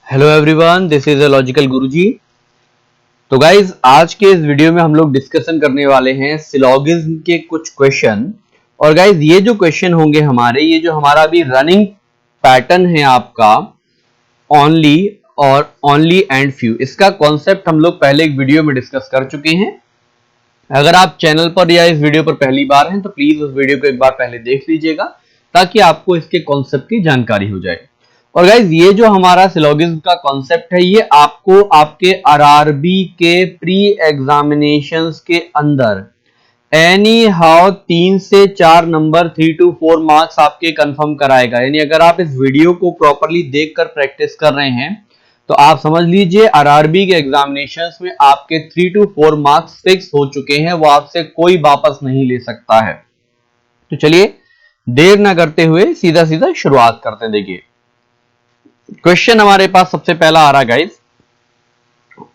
Hello everyone, this is a Logical Guruji. तो guys आज के इस वीडियो में हम लोग डिस्कशन करने वाले हैं सिलोगिज्म के कुछ क्वेश्चन। और गाइज ये जो क्वेश्चन होंगे हमारे, ये जो हमारा अभी रनिंग पैटर्न है आपका ओनली और ओनली एंड फ्यू, इसका कॉन्सेप्ट हम लोग पहले एक वीडियो में डिस्कस कर चुके हैं। अगर आप चैनल पर या इस वीडियो पर पहली बार हैं तो प्लीज उस वीडियो को एक बार पहले देख लीजिएगा ताकि आपको इसके कॉन्सेप्ट की जानकारी हो जाए। और गाइज ये जो हमारा सिलोगिज्म का कॉन्सेप्ट है ये आपको आपके आरआरबी के प्री एग्जामिनेशंस के अंदर एनी हाउ 3 से 4 नंबर 3 to 4 मार्क्स आपके कंफर्म कराएगा। यानी अगर आप इस वीडियो को प्रॉपरली देखकर प्रैक्टिस कर रहे हैं तो आप समझ लीजिए आरआरबी के एग्जामिनेशंस में आपके 3 to 4 मार्क्स फिक्स हो चुके हैं, वो आपसे कोई वापस नहीं ले सकता है। तो चलिए देर ना करते हुए सीधा सीधा शुरुआत करते हैं। देखिए क्वेश्चन हमारे पास सबसे पहला आ रहा है guys,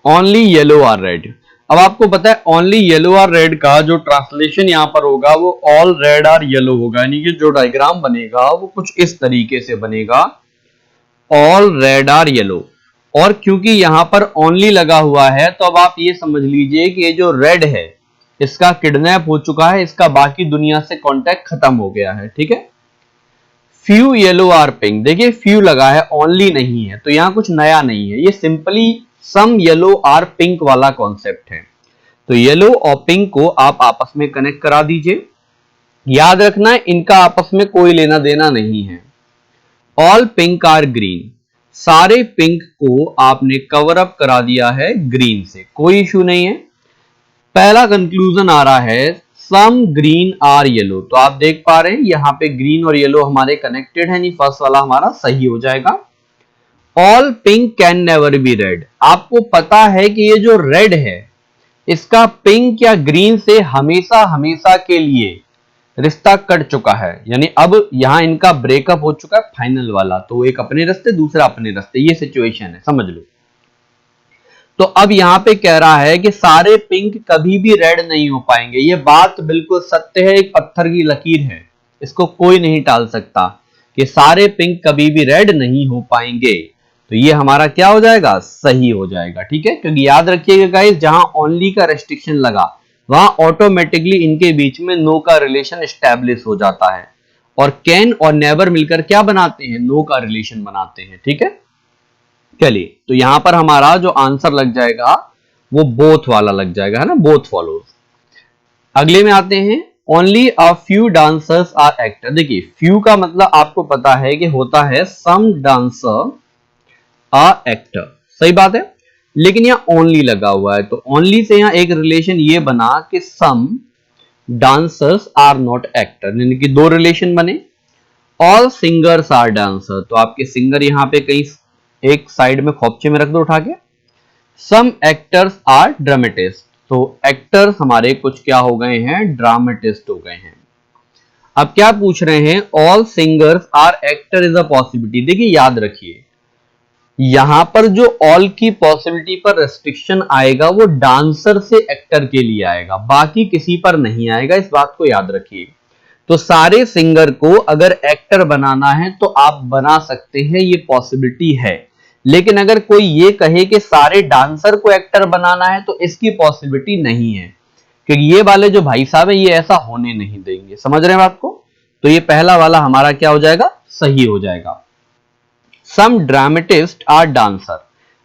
only yellow or red. अब आपको पता है ओनली येलो आर रेड का जो ट्रांसलेशन यहां पर होगा वो ऑल रेड आर येलो होगा। यानी कि जो डायग्राम बनेगा वो कुछ इस तरीके से बनेगा, ऑल रेड आर येलो। और क्योंकि यहां पर ओनली लगा हुआ है तो अब आप ये समझ लीजिए कि ये जो रेड है इसका किडनैप हो चुका है, इसका बाकी दुनिया से कांटेक्ट खत्म हो गया है। ठीक है, फ्यू येलो आर पिंक। देखिए फ्यू लगा है, ओनली नहीं है, तो यहां कुछ नया नहीं है, ये simply some yellow or pink वाला कॉन्सेप्ट है। तो येलो और पिंक को आप आपस में कनेक्ट करा दीजिए। याद रखना इनका आपस में कोई लेना देना नहीं है। ऑल पिंक आर ग्रीन, सारे पिंक को आपने कवर अप करा दिया है ग्रीन से, कोई इश्यू नहीं है। पहला कंक्लूजन आ रहा है सम ग्रीन आर येलो, तो आप देख पा रहे हैं यहां पे ग्रीन और येलो हमारे कनेक्टेड है, नहीं फर्स्ट वाला हमारा सही हो जाएगा। All pink can never B red, आपको पता है कि ये जो रेड है इसका पिंक या ग्रीन से हमेशा हमेशा के लिए रिश्ता कट चुका है। यानी अब यहां इनका ब्रेकअप हो चुका है फाइनल वाला, तो एक अपने रास्ते दूसरा अपने रास्ते, ये सिचुएशन है, समझ लो। तो अब यहां पे कह रहा है कि सारे पिंक कभी भी रेड नहीं हो पाएंगे। ये बात बिल्कुल सत्य है, एक पत्थर की लकीर है, इसको कोई नहीं टाल सकता कि सारे पिंक कभी भी रेड नहीं हो पाएंगे। तो ये हमारा क्या हो जाएगा, सही हो जाएगा। ठीक है, क्योंकि याद रखिएगा गाइस जहां ओनली का रेस्ट्रिक्शन लगा वहां ऑटोमेटिकली इनके बीच में नो का रिलेशन एस्टैब्लिश हो जाता है, और कैन और नेवर मिलकर क्या बनाते हैं, नो का रिलेशन बनाते हैं। ठीक है, चलिए तो यहां पर हमारा जो आंसर लग जाएगा वो बोथ वाला लग जाएगा, है ना, बोथ फॉलोज। अगले में आते हैं, only a few dancers or actor. देखिए फ्यू का मतलब आपको पता है कि होता है सम डांसर आर एक्टर, सही बात है, लेकिन यहां ओनली लगा हुआ है तो ओनली से यहां एक रिलेशन ये बना कि सम डांसर्स आर नॉट एक्टर, यानी कि दो रिलेशन बने। ऑल सिंगर्स आर डांसर, तो आपके सिंगर यहां पे कहीं एक साइड में खोपचे में रख दो उठा के। सम एक्टर्स आर ड्रामेटिस्ट, तो एक्टर्स हमारे कुछ क्या हो गए हैं, ड्रामेटिस्ट हो गए हैं। अब क्या पूछ रहे हैं, all singers or actor is a possibility. देखिए याद रखिए यहां पर जो ऑल की पॉसिबिलिटी पर रेस्ट्रिक्शन आएगा वो डांसर से एक्टर के लिए आएगा, बाकी किसी पर नहीं आएगा, इस बात को याद रखिए। तो सारे सिंगर को अगर एक्टर बनाना है तो आप बना सकते हैं, ये पॉसिबिलिटी है। लेकिन अगर कोई ये कहे कि सारे डांसर को एक्टर बनाना है तो इसकी पॉसिबिलिटी नहीं है, क्योंकि ये वाले जो भाई साहब है ये ऐसा होने नहीं देंगे। समझ रहे हैं बात को? तो ये पहला वाला हमारा क्या हो जाएगा, सही हो जाएगा। सम ड्रामेटिस्ट आर डांसर,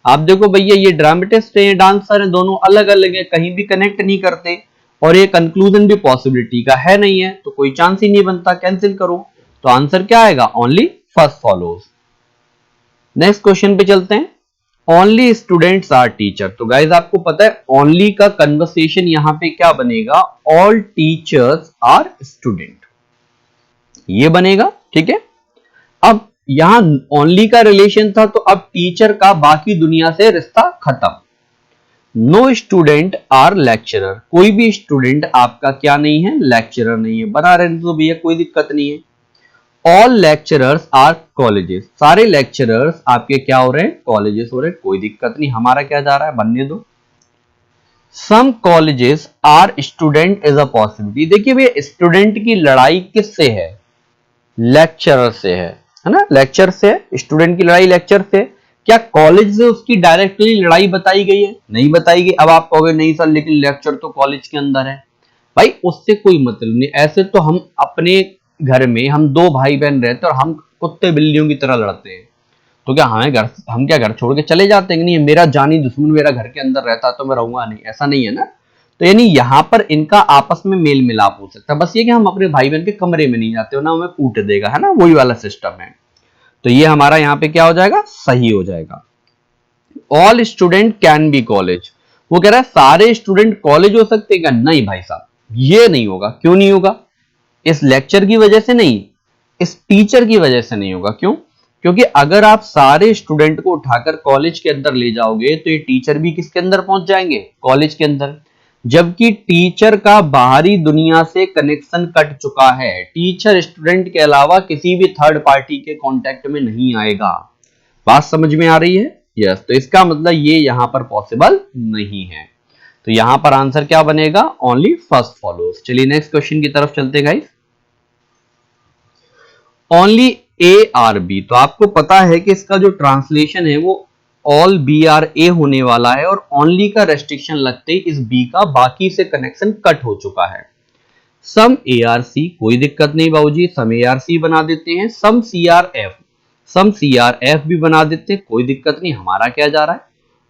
आप देखो भैया ये ड्रामेटिस्ट है, ये डांसर है, दोनों अलग अलग है, कहीं भी कनेक्ट नहीं करते, और ये कंक्लूजन भी पॉसिबिलिटी का है नहीं है, तो कोई चांस ही नहीं बनता, कैंसिल करो। तो आंसर क्या आएगा, only first follows. Next question पे चलते हैं, ओनली स्टूडेंट्स आर टीचर। तो गाइज आपको पता है ओनली का कन्वर्सेशन यहां पे क्या बनेगा, ऑल टीचर्स आर स्टूडेंट, ये बनेगा। ठीक है, अब यहां ओनली का रिलेशन था तो अब टीचर का बाकी दुनिया से रिश्ता खत्म। नो स्टूडेंट आर लेक्चरर, कोई भी स्टूडेंट आपका क्या नहीं है, लेक्चरर नहीं है, बना रहे तो भैया कोई दिक्कत नहीं है। ऑल लेक्चरर्स आर कॉलेजेस, सारे लेक्चरर्स आपके क्या हो रहे हैं, कॉलेजेस हो रहे हैं, कोई दिक्कत नहीं, हमारा क्या जा रहा है, बनने दो। Some colleges are student is a possibility. देखिए भैया स्टूडेंट की लड़ाई किससे है, लेक्चरर से है ना, लेक्चर से, स्टूडेंट की लड़ाई लेक्चर से। क्या कॉलेज से उसकी डायरेक्टली लड़ाई बताई गई है? नहीं बताई गई। अब आप कहोगे नहीं सर लेकिन लेक्चर तो कॉलेज के अंदर है। भाई उससे कोई मतलब नहीं। ऐसे तो हम अपने घर में हम दो भाई बहन रहते और हम कुत्ते बिल्लियों की तरह लड़ते हैं, तो क्या हम क्या घर छोड़ के चले जाते हैं? नहीं, मेरा जानी दुश्मन मेरा घर के अंदर रहता तो मैं रहूंगा नहीं, ऐसा नहीं है ना। तो यानी यहाँ पर इनका आपस में मेल मिलाप हो सकता है, बस ये कि हम अपने भाई बहन के कमरे में नहीं जाते हो ना, हमें कूट देगा, है ना, वही वाला सिस्टम है। तो ये हमारा यहाँ पे क्या हो जाएगा? सही हो जाएगा। All student can be college, वो कह रहा है सारे स्टूडेंट कॉलेज हो सकते हैं क्या? नहीं भाई साहब, ये नहीं होगा। क्यों नहीं होगा? इस लेक्चर की वजह से नहीं, इस टीचर की वजह से नहीं होगा। क्यों? क्योंकि अगर आप सारे स्टूडेंट को उठाकर कॉलेज के अंदर ले जाओगे तो ये टीचर भी किसके अंदर पहुंच जाएंगे? कॉलेज के अंदर। जबकि टीचर का बाहरी दुनिया से कनेक्शन कट चुका है, टीचर स्टूडेंट के अलावा किसी भी थर्ड पार्टी के कांटेक्ट में नहीं आएगा। बात समझ में आ रही है? यस। तो इसका मतलब ये यहां पर पॉसिबल नहीं है। तो यहां पर आंसर क्या बनेगा? Only first follows. चलिए नेक्स्ट क्वेश्चन की तरफ चलते guys. Only A or B, तो आपको पता है कि इसका जो ट्रांसलेशन है वो ऑल बी आर ए होने वाला है, और ओनली का रेस्ट्रिक्शन लगते ही इस बी का बाकी से कनेक्शन कट हो चुका है। सम ए आर सी, कोई दिक्कत नहीं बाबूजी, सम ए आर सी बना देते हैं। सम सी आर एफ, सम सी आर एफ भी बना देते हैं, कोई दिक्कत नहीं। हमारा क्या जा रहा है?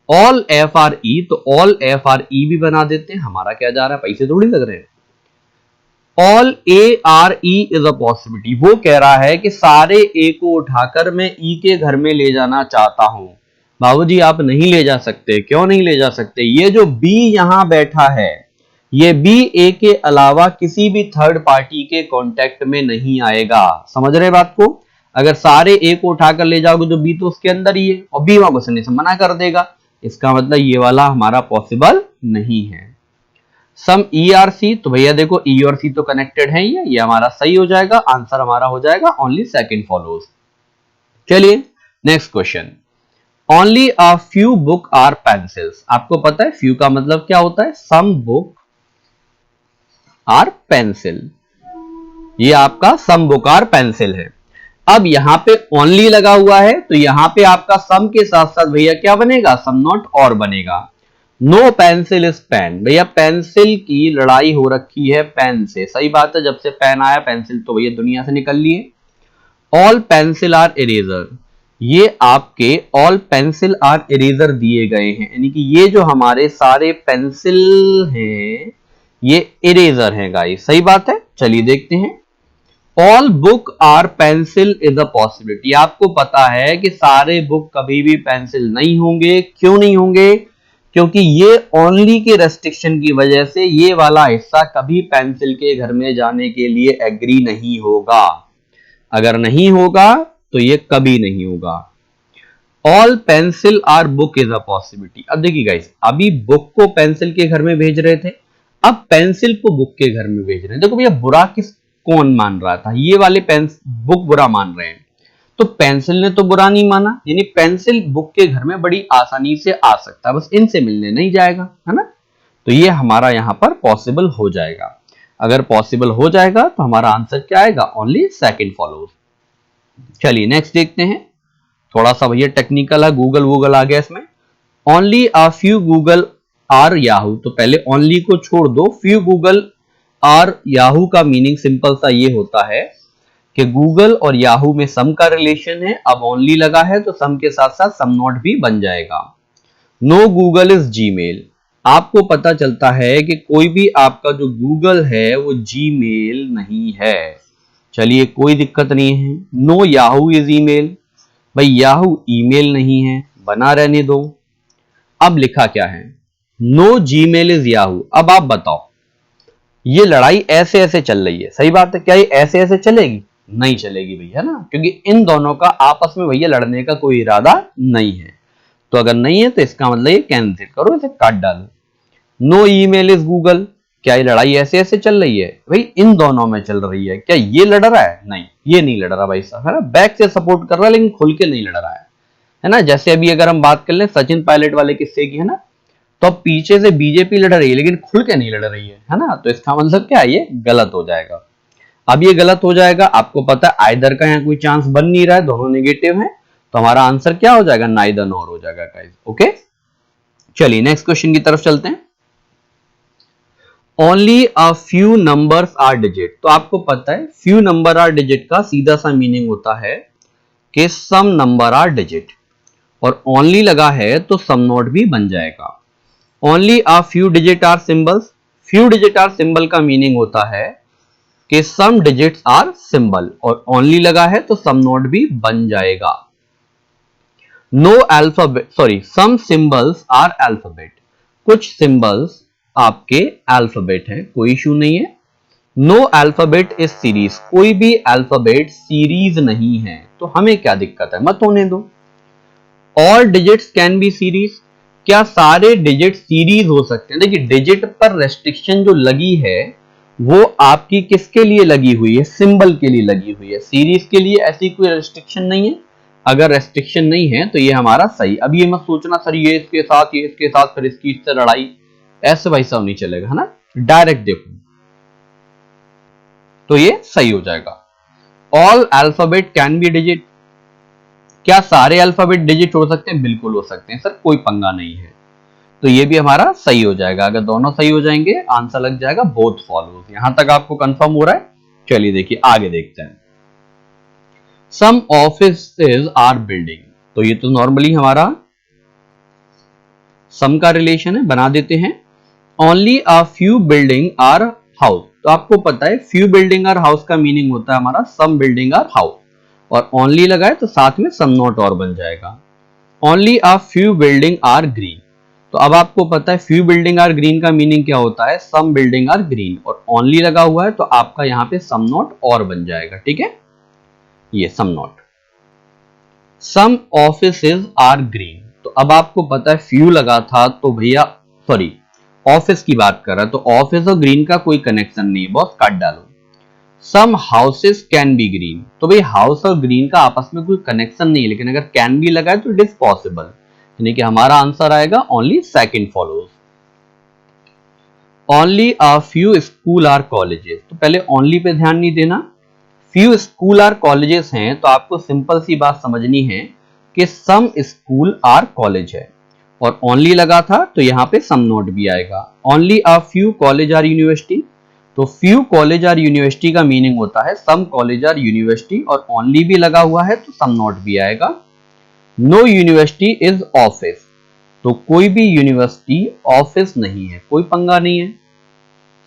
ऑल एफ आर ई, तो ऑल एफ आर ई भी बना देते हैं। हमारा क्या जा रहा है? पैसे थोड़ी लग रहे हैं। All A R E is a possibility, वो कह रहा है कि सारे ए को उठाकर मैं ई के घर में ले जाना चाहता हूं। बाबूजी आप नहीं ले जा सकते। क्यों नहीं ले जा सकते? ये जो बी यहां बैठा है, ये बी ए के अलावा किसी भी थर्ड पार्टी के कांटेक्ट में नहीं आएगा। समझ रहे बात को? अगर सारे ए को उठाकर ले जाओगे तो बी तो उसके अंदर ही है, और बी वहां घुसने से मना कर देगा। इसका मतलब ये वाला हमारा पॉसिबल नहीं है। सम ई आर सी, तो भैया देखो ई और सी तो कनेक्टेड है, ये हमारा सही हो जाएगा। आंसर हमारा हो जाएगा ओनली सेकंड फॉलोज। चलिए next question. Only a few book or pencils, आपको पता है फ्यू का मतलब क्या होता है? सम बुक आर पेंसिल, ये आपका सम बुक आर पेंसिल है। अब यहां पे ओनली लगा हुआ है, तो यहां पे आपका सम के साथ साथ भैया क्या बनेगा? सम नॉट और बनेगा। नो पेंसिल इज पेन, भैया पेंसिल की लड़ाई हो रखी है पेन से। सही बात है, जब से पेन आया पेंसिल तो भैया दुनिया से निकल लिए। ऑल पेंसिल आर इरेजर, ये आपके ऑल पेंसिल आर इरेजर दिए गए हैं, यानी कि ये जो हमारे सारे पेंसिल हैं ये इरेजर हैं गाइस। सही बात है। चलिए देखते हैं। All book or pencil is a possibility, आपको पता है कि सारे बुक कभी भी पेंसिल नहीं होंगे। क्यों नहीं होंगे? क्योंकि ये ओनली के रेस्ट्रिक्शन की वजह से ये वाला हिस्सा कभी पेंसिल के घर में जाने के लिए एग्री नहीं होगा। अगर नहीं होगा तो ये कभी नहीं होगा। All pencil or book is a possibility. अब देखिए गाइस, अभी बुक को पेंसिल के घर में भेज रहे थे, अब पेंसिल को बुक के घर में भेज रहे हैं। देखो भैया बुरा किस कौन मान रहा था? ये वाले बुक बुरा मान रहे हैं, तो पेंसिल ने तो बुरा नहीं माना, यानी पेंसिल बुक के घर में बड़ी आसानी से आ सकता है, बस इनसे मिलने नहीं जाएगा, है ना। तो ये हमारा यहां पर पॉसिबल हो जाएगा। अगर पॉसिबल हो जाएगा तो हमारा आंसर क्या आएगा? Only second follows. चलिए नेक्स्ट देखते हैं। थोड़ा सा भैया टेक्निकल है, गूगल आ गया इसमें। Only a few Google or Yahoo, तो पहले ओनली को छोड़ दो, फ्यू गूगल आर याहू का मीनिंग सिंपल सा ये होता है कि गूगल और याहू में सम का रिलेशन है। अब ओनली लगा है तो सम के साथ साथ सम नॉट भी बन जाएगा। नो गूगल इज जीमेल, आपको पता चलता है कि कोई भी आपका जो गूगल है वो जीमेल नहीं है। चलिए कोई दिक्कत नहीं है। नो याहू इज ईमेल, भाई याहू ईमेल नहीं है, बना रहने दो। अब लिखा क्या है? No Gmail is Yahoo. अब आप बताओ, ये लड़ाई ऐसे ऐसे चल रही है, सही बात है, क्या ये ऐसे ऐसे चलेगी? नहीं चलेगी भैया ना, क्योंकि इन दोनों का आपस में भैया लड़ने का कोई इरादा नहीं है। तो अगर नहीं है तो इसका मतलब ये कैंसिल करो, इसे काट डालो। नो ईमेल इज गूगल, क्या ये लड़ाई ऐसे ऐसे चल रही है? भाई इन दोनों में चल रही है। क्या ये लड़ रहा है? नहीं, ये नहीं लड़ रहा भाई साहब, है ना, बैक से सपोर्ट कर रहा है लेकिन खुल के नहीं लड़ रहा है ना। जैसे अभी अगर हम बात कर ले सचिन पायलट वाले किस्से की, है ना, तो अब पीछे से बीजेपी लड़ रही है लेकिन खुल के नहीं लड़ रही है ना। तो इसका मतलब क्या है? ये गलत हो जाएगा। अब ये गलत हो जाएगा, आपको पता है आइदर का यहाँ कोई चांस बन नहीं रहा है, दोनों नेगेटिव हैं, तो हमारा आंसर क्या हो जाएगा, नाइदर नॉर हो जाएगा गाइस। ओके, चलिए नेक्स्ट क्वेश्चन की तरफ चलते हैं। Only a few numbers or digit. तो आपको पता है फ्यू नंबर आर डिजिट का सीधा सा मीनिंग होता है कि सम नंबर आर डिजिट, और ओनली लगा है तो सम नॉट भी बन जाएगा। Only a few digit or symbols, few digit or symbol का मीनिंग होता है कि सम डिजिट्स आर सिंबल, और ओनली लगा है तो सम नॉट भी बन जाएगा। No alphabet, sorry, some symbols or alphabet, कुछ सिंबल्स आपके अल्फाबेट हैं, कोई इशू नहीं है। नो अल्फाबेट इज सीरीज, कोई भी अल्फाबेट सीरीज नहीं है, तो हमें क्या दिक्कत है, मत होने दो। All digits can be series, क्या सारे डिजिट सीरीज हो सकते हैं? देखिए डिजिट पर रेस्ट्रिक्शन जो लगी है वो आपकी किसके लिए लगी हुई है, सिंबल के लिए लगी हुई है, सीरीज के लिए ऐसी कोई रेस्ट्रिक्शन नहीं है। अगर रेस्ट्रिक्शन नहीं है तो ये हमारा सही। अब ये मत सोचना सर ये इसके साथ, ये इसके साथ, फिर इसकी इससे लड़ाई, ऐसे भाई साहब नहीं चलेगा, है ना, डायरेक्ट देखो तो ये सही हो जाएगा। All alphabet can be digit, क्या सारे अल्फाबेट डिजिट हो सकते हैं? बिल्कुल हो सकते हैं सर, कोई पंगा नहीं है, तो ये भी हमारा सही हो जाएगा। अगर दोनों सही हो जाएंगे आंसर लग जाएगा बोथ फॉलोज। यहां तक आपको कंफर्म हो रहा है? चलिए देखिए आगे देखते हैं। सम ऑफिसेज आर बिल्डिंग, तो ये तो नॉर्मली हमारा सम का रिलेशन है, बना देते हैं। Only a few building or house, तो आपको पता है फ्यू बिल्डिंग आर हाउस का मीनिंग होता है हमारा सम बिल्डिंग आर हाउस, और ओनली लगाए तो साथ में सम नॉट और बन जाएगा। Only a few building or green, तो अब आपको पता है फ्यू बिल्डिंग आर ग्रीन का मीनिंग क्या होता है, सम बिल्डिंग आर ग्रीन, और ओनली लगा हुआ है तो आपका यहां पे सम नॉट और बन जाएगा। ठीक है, ये some not. Some offices or green, तो अब आपको पता है फ्यू लगा था तो भैया, सॉरी ऑफिस की बात कर रहा है, तो ऑफिस और ग्रीन का कोई कनेक्शन नहीं है, बॉस काट डालो। सम हाउसेस कैन बी ग्रीन, तो भाई हाउस और ग्रीन का आपस में कोई कनेक्शन नहीं है, लेकिन अगर कैन बी लगा है तो इट इज पॉसिबल, यानी कि हमारा आंसर आएगा only second follows. Only a few school or colleges, तो पहले ओनली पे ध्यान नहीं देना, फ्यू स्कूल आर कॉलेजेस हैं, तो आपको सिंपल सी बात समझनी है कि सम स्कूल आर कॉलेज है, और ओनली लगा था तो यहां पे सम नॉट भी आएगा। Only a few college or university, तो फ्यू कॉलेज आर यूनिवर्सिटी का मीनिंग होता है सम कॉलेज आर यूनिवर्सिटी, और ओनली भी लगा हुआ है तो सम नॉट भी आएगा। नो यूनिवर्सिटी इज ऑफिस, तो कोई भी यूनिवर्सिटी ऑफिस नहीं है, कोई पंगा नहीं है।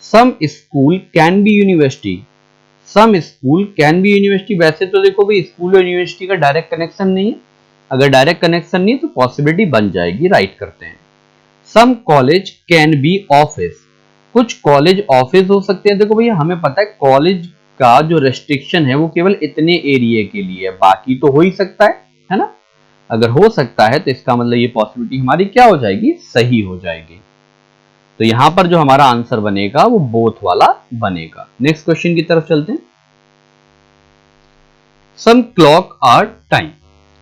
Some school can be university, some school can be university, वैसे तो देखो भाई स्कूल और यूनिवर्सिटी का डायरेक्ट कनेक्शन नहीं है, अगर डायरेक्ट कनेक्शन नहीं है तो पॉसिबिलिटी बन जाएगी, राइट करते हैं। Some college can be office, कुछ कॉलेज ऑफिस हो सकते हैं। देखो भैया हमें पता है कॉलेज का जो रेस्ट्रिक्शन है वो केवल इतने एरिया के लिए है, बाकी तो हो ही सकता है ना। अगर हो सकता है तो इसका मतलब ये पॉसिबिलिटी हमारी क्या हो जाएगी, सही हो जाएगी। तो यहां पर जो हमारा आंसर बनेगा वो बोथ वाला बनेगा। नेक्स्ट क्वेश्चन की तरफ चलते हैं। सम क्लॉक आर टाइम,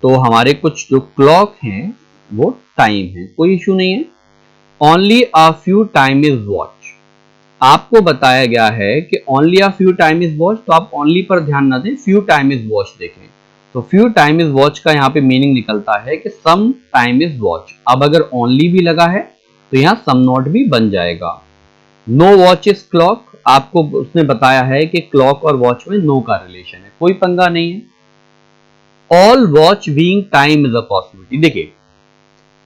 तो हमारे कुछ जो क्लॉक हैं वो टाइम है, कोई इशू नहीं है। Only a few time is watch, आपको बताया गया है कि only a few time is watch, तो आप ओनली पर ध्यान ना दें, फ्यू टाइम इज वॉच देखें। तो फ्यू टाइम इज वॉच का यहाँ पे मीनिंग निकलता है कि सम टाइम इज वॉच। अब अगर ओनली भी लगा है तो यहाँ सम नॉट भी बन जाएगा। नो वॉच इज क्लॉक, आपको उसने बताया है कि क्लॉक और वॉच में नो का रिलेशन है, कोई पंगा नहीं है। All watch being time is a possibility, देखिए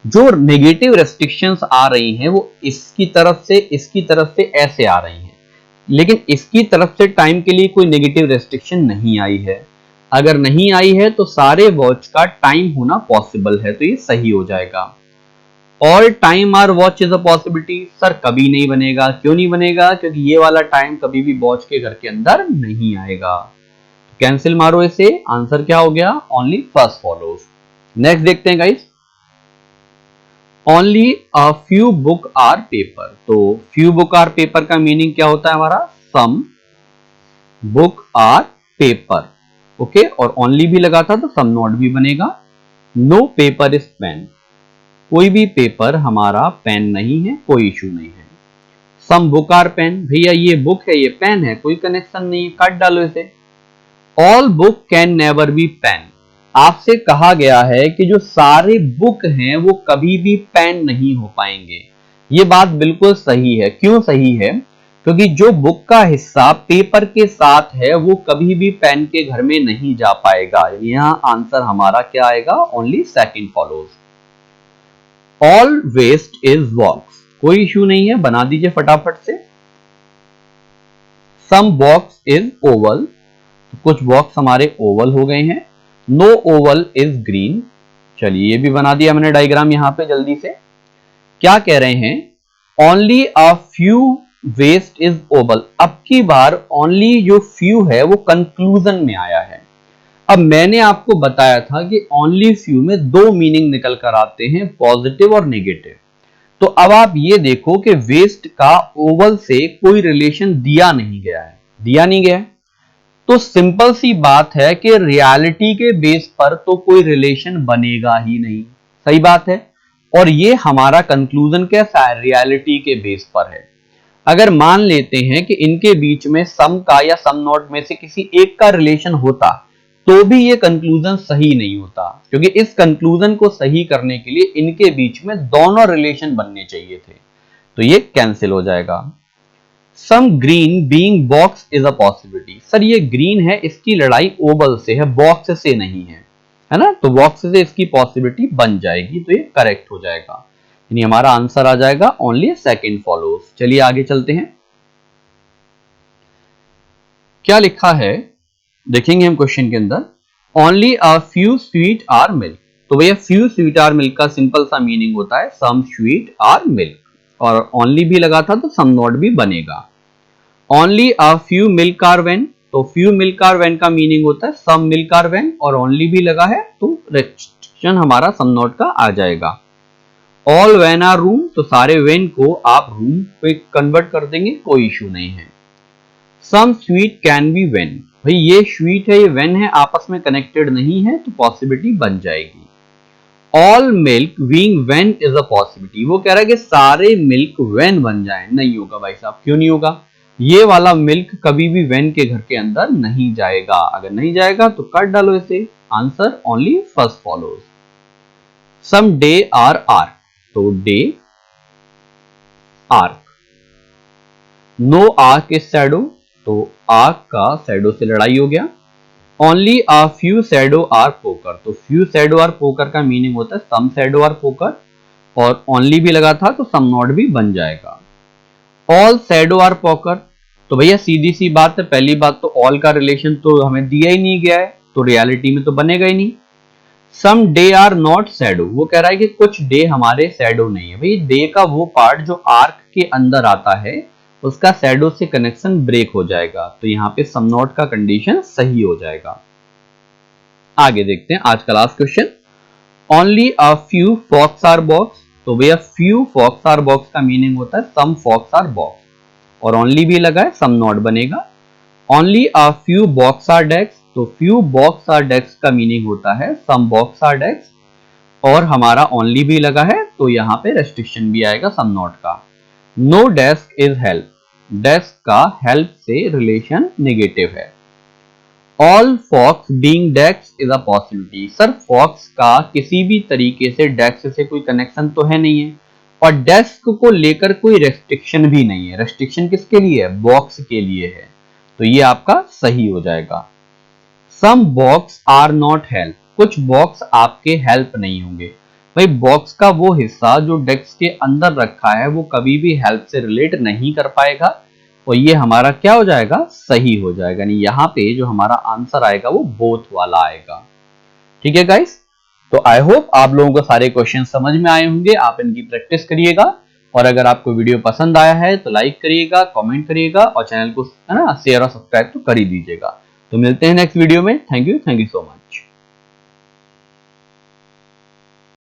जो नेगेटिव रेस्ट्रिक्शंस आ रही हैं वो इसकी तरफ से ऐसे आ रही हैं, लेकिन इसकी तरफ से टाइम के लिए कोई नेगेटिव रेस्ट्रिक्शन नहीं आई है। अगर नहीं आई है तो सारे वॉच का टाइम होना पॉसिबल है, तो ये सही हो जाएगा। All time or watch is a possibility, sir कभी नहीं बनेगा, क्यों नहीं बनेगा, क्योंकि ये वाला टाइम कभी भी वॉच के घर के अंदर नहीं आएगा। कैंसिल मारो इसे, आंसर क्या हो गया, ओनली फर्स्ट फॉलोज। नेक्स्ट देखते हैं guys. Only a few book or paper, तो फ्यू बुक आर पेपर का मीनिंग क्या होता है हमारा, some book or paper. Okay, और ओनली भी लगा था तो सम नॉट भी बनेगा। नो पेपर इज पेन, कोई भी पेपर हमारा पेन नहीं है, कोई इशू नहीं है। सम बुक आर पेन, भैया ये बुक है ये पेन है, कोई कनेक्शन नहीं है, काट डालो इसे। All book can never be pen, आपसे कहा गया है कि जो सारे बुक हैं वो कभी भी पेन नहीं हो पाएंगे। ये बात बिल्कुल सही है। क्यों सही है? क्योंकि जो बुक का हिस्सा पेपर के साथ है वो कभी भी पेन के घर में नहीं जा पाएगा। यहाँ आंसर हमारा क्या आएगा? Only second follows. All vest is box, कोई इश्यू नहीं है, बना दीजिए फटाफट से। सम बॉक्स इज ओवल, कुछ बॉक्स हमारे ओवल हो गए हैं। नो ओवल इज ग्रीन, चलिए ये भी बना दिया मैंने डायग्राम यहां पे जल्दी से। क्या कह रहे हैं? Only a few vest is oval, अब की बार ओनली जो फ्यू है वो कंक्लूजन में आया है। अब मैंने आपको बताया था कि ओनली फ्यू में दो मीनिंग निकल कर आते हैं, पॉजिटिव और नेगेटिव। तो अब आप ये देखो कि वेस्ट का ओवल से कोई रिलेशन दिया नहीं गया है, दिया नहीं गया है, तो सिंपल सी बात है कि रियलिटी के बेस पर तो कोई रिलेशन बनेगा ही नहीं। सही बात है। और ये हमारा कंक्लूजन कैसा है? रियलिटी के बेस पर है। अगर मान लेते हैं कि इनके बीच में सम का या सम नॉट में से किसी एक का रिलेशन होता तो भी ये कंक्लूजन सही नहीं होता, क्योंकि इस कंक्लूजन को सही करने के लिए इनके बीच में दोनों रिलेशन बनने चाहिए थे, तो ये कैंसिल हो जाएगा। Some green being box is a possibility, sir ये ग्रीन है, इसकी लड़ाई ओवल से है, बॉक्स से नहीं है ना, तो बॉक्स से इसकी पॉसिबिलिटी बन जाएगी, तो ये करेक्ट हो जाएगा। यानी हमारा आंसर आ जाएगा ओनली सेकंड फॉलोज। चलिए आगे चलते हैं, क्या लिखा है देखेंगे हम क्वेश्चन के अंदर। Only a few sweet or milk, तो भैया फ्यू स्वीट आर मिल्क का सिंपल सा मीनिंग होता है सम स्वीट आर मिल्क, और ओनली भी लगा था तो सम नॉट भी बनेगा। Only a few milk or van, तो फ्यू मिल्क आर वेन का मीनिंग होता है सम मिल्क आर वेन, और ओनली भी लगा है तो रिस्ट्रिक्शन हमारा सम नॉट का आ जाएगा। ऑल वेन आर रूम, तो सारे वेन को आप रूम पे कन्वर्ट कर देंगे, कोई इश्यू नहीं है। Some sweet can be van, भाई ये स्वीट है ये वेन है, आपस में कनेक्टेड नहीं है, तो पॉसिबिलिटी बन जाएगी। All milk being when is a possibility, वो कह रहा है कि सारे मिल्क वेन बन जाए, नहीं होगा भाई साहब, क्यों नहीं होगा? ये वाला मिल्क कभी भी वेन के घर के अंदर नहीं जाएगा, अगर नहीं जाएगा तो काट डालो इसे, answer only first follows. Some day are arc, तो day arc. No arc is shadow, तो आर्क का शैडो से लड़ाई हो गया। Only a few shadow are poker, तो फ्यू शैडो आर पोकर का मीनिंग होता है सम शैडो आर पोकर, और ओनली भी लगा था तो सम नॉट भी बन जाएगा। ऑल शैडो आर पोकर, तो भैया सीधी सी बात है, पहली बात तो ऑल का रिलेशन तो हमें दिया ही नहीं गया है, तो रियलिटी में तो बनेगा ही नहीं। Some day or not shadow, वो कह रहा है कि कुछ डे हमारे शैडो नहीं है, भाई डे का वो पार्ट जो आर्क के अंदर आता है उसका शैडो से कनेक्शन ब्रेक हो जाएगा, तो यहाँ पे सम नॉट का कंडीशन सही हो जाएगा। आगे देखते हैं आज का last question. Only a few fox or box, तो भैया फ्यू फॉक्स आर बॉक्स का मीनिंग होता है सम फॉक्स आर बॉक्स, और ओनली भी लगा है सम नॉट बनेगा। Only a few box or desk, तो फ्यू बॉक्स आर डेस्क का मीनिंग होता है सम बॉक्स आर डेस्क, और हमारा ओनली भी लगा है तो यहाँ पे रेस्ट्रिक्शन भी आएगा सम नॉट का। No desk is help, desk का हेल्प से रिलेशन नेगेटिव है। All fox being desk is a possibility, sir fox का किसी भी तरीके से डेस्क से कोई कनेक्शन तो है नहीं है, और डेस्क को लेकर कोई रेस्ट्रिक्शन भी नहीं है, रेस्ट्रिक्शन किसके लिए है? बॉक्स के लिए है, तो ये आपका सही हो जाएगा। सम बॉक्स आर नॉट हेल्प, कुछ बॉक्स आपके हेल्प नहीं होंगे, भाई बॉक्स का वो हिस्सा जो डेस्क के अंदर रखा है वो कभी भी हेल्प से रिलेट नहीं कर पाएगा, और ये हमारा क्या हो जाएगा? सही हो जाएगा। यानी यहाँ पे जो हमारा आंसर आएगा वो बोथ वाला आएगा। ठीक है गाइस, तो आई होप आप लोगों को सारे क्वेश्चन समझ में आए होंगे, आप इनकी प्रैक्टिस करिएगा, और अगर आपको वीडियो पसंद आया है तो लाइक करिएगा, कमेंट करिएगा, और चैनल को है ना शेयर और सब्सक्राइब तो कर ही दीजिएगा। तो मिलते हैं नेक्स्ट वीडियो में। Thank you so much.